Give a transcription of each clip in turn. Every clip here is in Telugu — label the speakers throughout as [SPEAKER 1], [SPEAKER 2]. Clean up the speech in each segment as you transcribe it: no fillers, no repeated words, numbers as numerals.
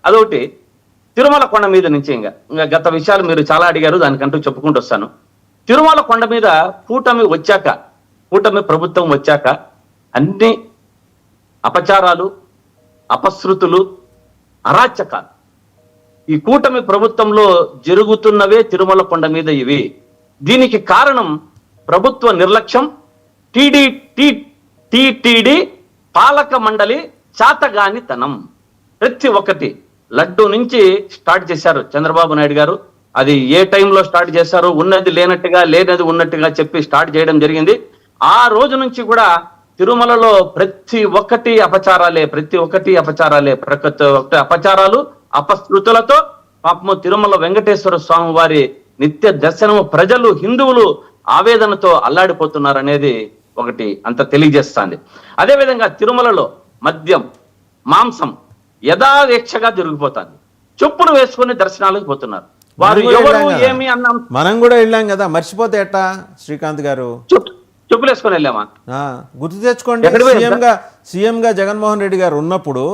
[SPEAKER 1] అదొకటి. తిరుమల కొండ మీద నుంచి ఇంకా గత విషయాలు మీరు చాలా అడిగారు, దానికంటూ చెప్పుకుంటూ వస్తాను. తిరుమల కొండ మీద కూటమి ప్రభుత్వం వచ్చాక అన్ని అపచారాలు, అపశృతులు, అరాచకాలు ఈ కూటమి ప్రభుత్వంలో జరుగుతున్నవే తిరుమల కొండ మీద ఇవి. దీనికి కారణం ప్రభుత్వ నిర్లక్ష్యం, టీటీడీ పాలక మండలి చాతగానితనం. ప్రతి ఒక్కటి లడ్డు నుంచి స్టార్ట్ చేశారు చంద్రబాబు నాయుడు గారు. అది ఏ టైంలో స్టార్ట్ చేశారో, ఉన్నది లేనట్టుగా లేనది ఉన్నట్టుగా చెప్పి స్టార్ట్ చేయడం జరిగింది. ఆ రోజు నుంచి కూడా తిరుమలలో ప్రతి ఒక్కటి అపచారాలే, అపచారాలు అపశృతులతో పాపము తిరుమల వెంకటేశ్వర స్వామి వారి నిత్య దర్శనము ప్రజలు, హిందువులు ఆవేదనతో అల్లాడిపోతున్నారు అనేది ఒకటి అంత తెలియజేస్తుంది. అదేవిధంగా తిరుమలలో మద్యం, మాంసం యథావేక్షగా జరిగిపోతుంది. చెప్పులు వేసుకుని దర్శనాలకు పోతున్నారు. వారు ఎవరు ఏమి అన్నాం,
[SPEAKER 2] మనం కూడా వెళ్ళాం కదా, మర్చిపోతే ఎట్టా శ్రీకాంత్ గారు?
[SPEAKER 1] చెప్పులు వేసుకొని వెళ్ళామా?
[SPEAKER 2] గుర్తు తెచ్చుకోండి. సీఎంగా జగన్మోహన్ రెడ్డి గారు ఉన్నప్పుడు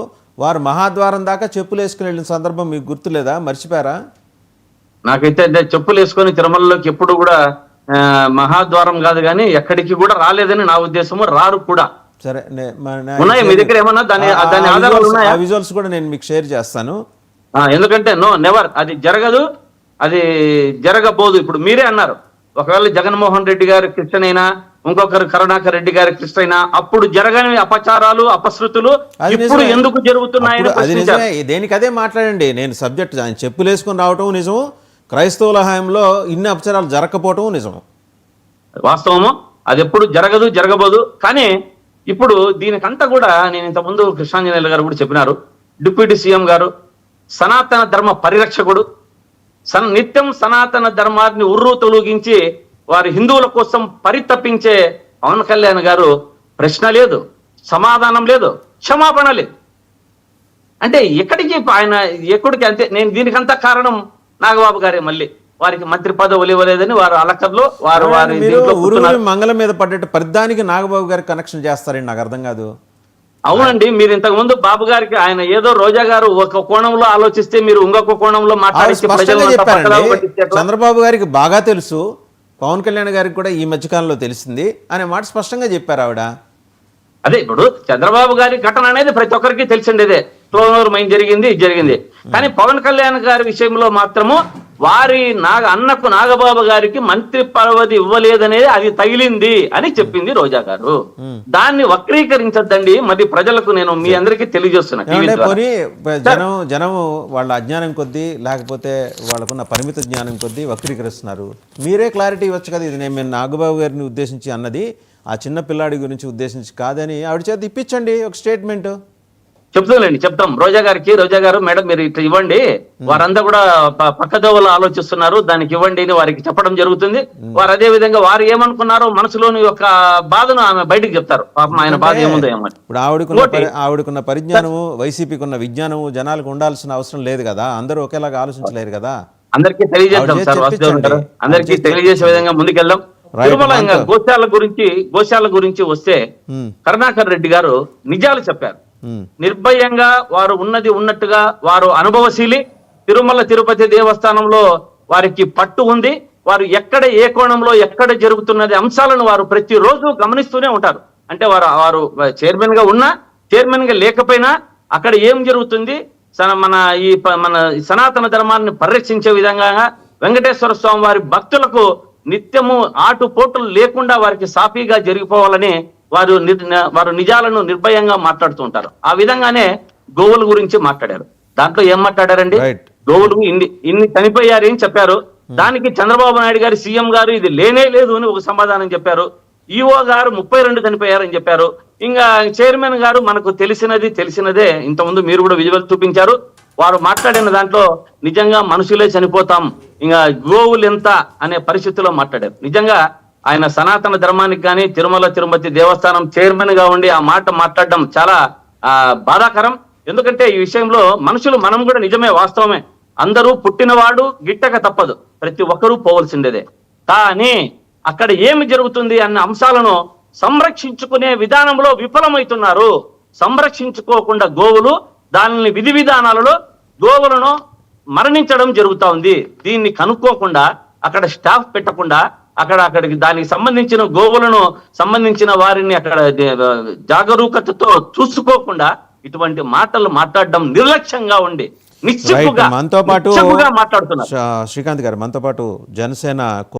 [SPEAKER 2] వారు మహాద్వారం దాకా చెప్పులు వేసుకుని వెళ్ళిన సందర్భం మీకు గుర్తులేదా? మర్చిపోయారా?
[SPEAKER 1] నాకైతే చెప్పులు వేసుకొని తిరుమలలోకి ఎప్పుడు కూడా మహాద్వారం కాదు కానీ ఎక్కడికి కూడా రాలేదని నా ఉద్దేశము, రారు కూడా.
[SPEAKER 2] సరే,
[SPEAKER 1] ఉన్నాయి మీ దగ్గర ఏమన్నా దాని ఆధారాలు ఉన్నాయా?
[SPEAKER 2] విజువల్స్ కూడా నేను మీకు షేర్ చేస్తాను.
[SPEAKER 1] ఎందుకంటే నెవర్, అది జరగదు, అది జరగబోదు. ఇప్పుడు మీరే అన్నారు, ఒకవేళ జగన్మోహన్ రెడ్డి గారు క్రిస్టియన్ అయినా, ఇంకొకరు కరుణాకర్ రెడ్డి గారి క్రిస్టియన్ అయినా, అప్పుడు జరగని అపచారాలు, అపశృతులు ఇప్పుడు ఎందుకు జరుగుతున్నాయని
[SPEAKER 2] దేనికి అదే మాట్లాడండి. నేను సబ్జెక్ట్ ఆయన చెప్పులు వేసుకొని రావటం నిజము, క్రైస్తవుల హయాంలో ఇన్ని అపచారాలు జరగకపోవటం నిజము,
[SPEAKER 1] వాస్తవము. అది ఎప్పుడు జరగదు, జరగబోదు. కానీ ఇప్పుడు దీనికంతా కూడా నేను ఇంతకుముందు కృష్ణాంజనేయులు గారు కూడా చెప్పినారు, డిప్యూటీ సీఎం గారు సనాతన ధర్మ పరిరక్షకుడు, నిత్యం సనాతన ధర్మాన్ని ఉర్రు తొలగించి వారి హిందువుల కోసం పరితపించే పవన్ కళ్యాణ్ గారు ప్రశ్న లేదు, సమాధానం లేదు, క్షమాపణ లేదు. అంటే ఎక్కడికి ఆయన ఎక్కడికి అంతే. నేను దీనికంతా కారణం నాగబాబు గారే. మళ్ళీ వారికి మంత్రి పదవులు ఇవ్వలేదని వారు అలకర్లో
[SPEAKER 2] మంగళం మీద పడ్డట్టు పరిదానికి నాగబాబు గారికి కనెక్షన్ చేస్తారండి, నాకు అర్థం కాదు.
[SPEAKER 1] అవునండి, మీరు ఇంతకు ముందు బాబు గారికి ఆయన ఏదో రోజా గారు ఒక కోణంలో ఆలోచిస్తే మీరు ఇంకొక కోణంలో మాట్లాడి
[SPEAKER 2] చంద్రబాబు గారికి బాగా తెలుసు, పవన్ కళ్యాణ్ గారికి కూడా ఈ మధ్యకాలంలో తెలిసింది అనే మాట స్పష్టంగా చెప్పారు ఆవిడ.
[SPEAKER 1] అదే ఇప్పుడు చంద్రబాబు గారి ఘటన అనేది ప్రతి ఒక్కరికి తెలిసిండేదే, ఫ్లోనూరు మైన్ జరిగింది, జరిగింది. కానీ పవన్ కళ్యాణ్ గారి విషయంలో మాత్రము వారి అన్నకు నాగబాబు గారికి మంత్రి పదవి ఇవ్వలేదనేది అది తగిలింది అని చెప్పింది రోజా గారు. దాన్ని వక్రీకరించద్దండి. మరి ప్రజలకు నేను మీ అందరికీ తెలియజేస్తున్నా,
[SPEAKER 2] జనం వాళ్ళ అజ్ఞానం కొద్దీ లేకపోతే వాళ్ళకున్న పరిమిత జ్ఞానం కొద్దీ వక్రీకరిస్తున్నారు. మీరే క్లారిటీ ఇవ్వచ్చు కదా, ఇది నేను నాగబాబు గారిని ఉద్దేశించి అన్నది, ఆ చిన్న పిల్లాడి గురించి ఉద్దేశించి కాదని ఆవిడ చేత ఇప్పించండి ఒక స్టేట్మెంట్.
[SPEAKER 1] చెప్తాం రోజా గారు మేడం మీరు ఇట్లా ఇవ్వండి, వారంతా కూడా పక్కదోవలు ఆలోచిస్తున్నారు, దానికి ఇవ్వండి అని వారికి చెప్పడం జరుగుతుంది. వారు అదే విధంగా వారు ఏమనుకున్నారో మనసులోని యొక్క బాధను ఆమె బయటికి చెప్తారు. పాపం ఆయన బాధ ఏముందో ఏమో.
[SPEAKER 2] ఇప్పుడు ఆవిడకున్న పరిజ్ఞానము, వైసీపీకి ఉన్న విజ్ఞానము జనాలకు ఉండాల్సిన అవసరం లేదు కదా, అందరూ ఒకేలాగా ఆలోచించలేరు కదా.
[SPEAKER 1] అందరికీ తెలియజేద్దాం సార్, అందరికీ తెలియజేసే విధంగా ముందుకెళ్దాం. తిరుమల గోశాల గురించి వస్తే కరుణాకర్ రెడ్డి గారు నిజాలు చెప్పారు. నిర్భయంగా వారు ఉన్నది ఉన్నట్టుగా, వారు అనుభవశీలి, తిరుమల తిరుపతి దేవస్థానంలో వారికి పట్టు ఉంది. వారు ఎక్కడ ఏ కోణంలో ఎక్కడ జరుగుతున్నది అంశాలను వారు ప్రతిరోజు గమనిస్తూనే ఉంటారు. అంటే వారు చైర్మన్ గా ఉన్నా, చైర్మన్ గా లేకపోయినా అక్కడ ఏం జరుగుతుంది, మన సనాతన ధర్మాన్ని పరిరక్షించే విధంగా వెంకటేశ్వర స్వామి వారి భక్తులకు నిత్యము ఆటుపోటులు లేకుండా వారికి సాఫీగా జరిగిపోవాలని వారు నిజాలను నిర్భయంగా మాట్లాడుతూ ఉంటారు. ఆ విధంగానే గోవుల గురించి మాట్లాడారు. దాంట్లో ఏం మాట్లాడారండి, గోవులు ఇన్ని చనిపోయారు అని చెప్పారు. దానికి చంద్రబాబు నాయుడు గారు సీఎం గారు ఇది లేనే లేదు అని ఒక సమాధానం చెప్పారు. ఈఓ గారు 32 చనిపోయారని చెప్పారు. ఇంకా చైర్మన్ గారు మనకు తెలిసినదే ఇంతకుముందు మీరు కూడా విజువల్ చూపించారు. వారు మాట్లాడిన దాంట్లో నిజంగా మనుషులే చనిపోతాం, ఇంకా గోవులు ఎంత అనే పరిస్థితిలో మాట్లాడారు. నిజంగా ఆయన సనాతన ధర్మానికి కానీ తిరుమల తిరుపతి దేవస్థానం చైర్మన్ గా ఉండి ఆ మాట మాట్లాడడం చాలా బాధాకరం. ఎందుకంటే ఈ విషయంలో మనం కూడా నిజమే, వాస్తవమే, అందరూ పుట్టినవాడు గిట్టక తప్పదు, ప్రతి ఒక్కరూ పోవలసిందేదే. కానీ అక్కడ ఏమి జరుగుతుంది అన్న అంశాలను సంరక్షించుకునే విధానంలో విఫలమవుతున్నారు. సంరక్షించుకోకుండా గోవులు దానిని విధి విధానాలలో గోవులను మరణించడం జరుగుతా ఉంది. దీన్ని కనుక్కోకుండా అక్కడ స్టాఫ్ పెట్టకుండా అక్కడికి దానికి సంబంధించిన గోవులను సంబంధించిన వారిని అక్కడ జాగరూకతతో చూసుకోకుండా ఇటువంటి మాటలు మాట్లాడడం నిర్లక్ష్యంగా ఉండి నిశ్చితంగా
[SPEAKER 2] మనతో పాటు
[SPEAKER 1] మాట్లాడుతున్నారు.
[SPEAKER 2] శ్రీకాంత్ గారు, మనతో పాటు జనసేన